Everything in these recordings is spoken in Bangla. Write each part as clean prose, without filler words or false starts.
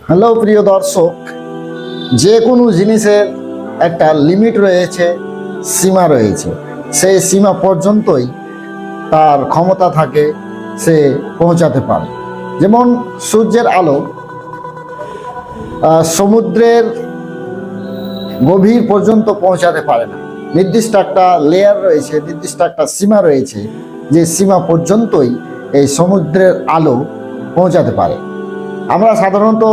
হ্যালো প্রিয় দর্শক, যে কোনো জিনিসের একটা লিমিট রয়েছে, সীমা রয়েছে। সেই সীমা পর্যন্তই তার ক্ষমতা থাকে, সে পৌঁছাতে পারে। যেমন সূর্যের আলো সমুদ্রের গভীর পর্যন্ত পৌঁছাতে পারে না। নির্দিষ্ট একটা লেয়ার রয়েছে, নির্দিষ্ট একটা সীমা রয়েছে, যে সীমা পর্যন্তই এই সমুদ্রের আলো পৌঁছাতে পারে। আমরা সাধারণত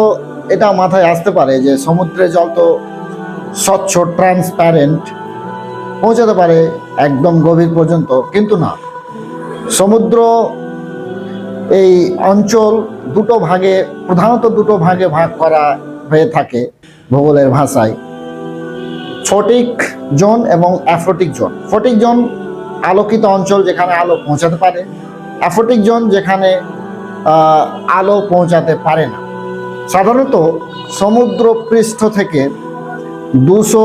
এটা মাথায় আসতে পারে যে সমুদ্রের জল তো স্বচ্ছ, ট্রান্সপ্যারেন্ট, পৌঁছাতে পারে একদম গভীর পর্যন্ত, কিন্তু না। সমুদ্র এই অঞ্চল দুটো ভাগে, প্রধানত দুটো ভাগে ভাগ করা হয়ে থাকে ভূগোলের ভাষায়: ফটিক জোন এবং অ্যাফোটিক জোন। ফটিক জোন আলোকিত অঞ্চল, যেখানে আলো পৌঁছাতে পারে। অ্যাফোটিক জোন যেখানে আলো পৌঁছাতে পারে না। সাধারণত সমুদ্র পৃষ্ঠ থেকে 200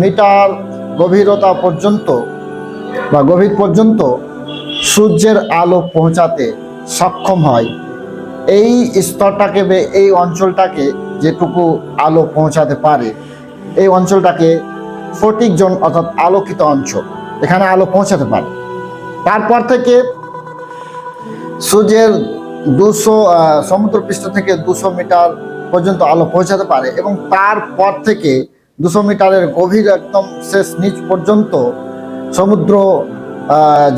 মিটার গভীরতা পর্যন্ত বা গভীর পর্যন্ত সূর্যের আলো পৌঁছাতে সক্ষম হয়। এই স্তরটাকে এই অঞ্চলটাকে যেটুকু আলো পৌঁছাতে পারে, এই অঞ্চলটাকে ফটিক জোন অর্থাৎ আলোকিত অঞ্চল, এখানে আলো পৌঁছাতে পারে। তারপর থেকে সূর্যের সমুদ্রপৃষ্ঠ থেকে 200 মিটার পর্যন্ত আলো পৌঁছাতে পারে, এবং তারপর থেকে 200 মিটারের গভীর একদম শেষ নিচ পর্যন্ত সমুদ্র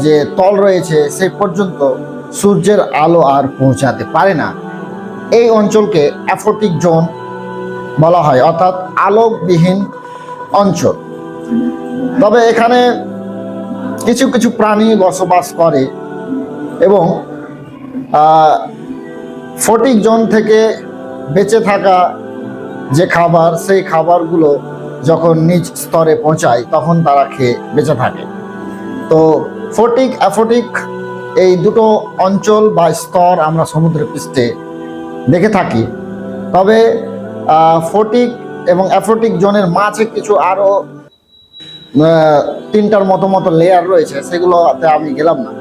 যে তল রয়েছে সেই পর্যন্ত সূর্যের আলো আর পৌঁছাতে পারে না। এই অঞ্চলকে অ্যাফোটিক জোন বলা হয়, অর্থাৎ আলোকবিহীন অঞ্চল। তবে এখানে কিছু কিছু প্রাণী বসবাস করে, এবং ফটিক জোন থেকে বেঁচে থাকা যে খাবার, সেই খাবারগুলো যখন নিচ স্তরে পৌঁছায় তখন তারা খেয়ে বেঁচে থাকে। তো ফটিক, অ্যাফোটিক এই দুটো অঞ্চল বা স্তর আমরা সমুদ্রের পৃষ্ঠে দেখে থাকি। তবে ফটিক এবং অ্যাফোটিক জোনের মাঝে কিছু আরও 3টার মতো লেয়ার রয়েছে, সেগুলোতে আমি গেলাম না।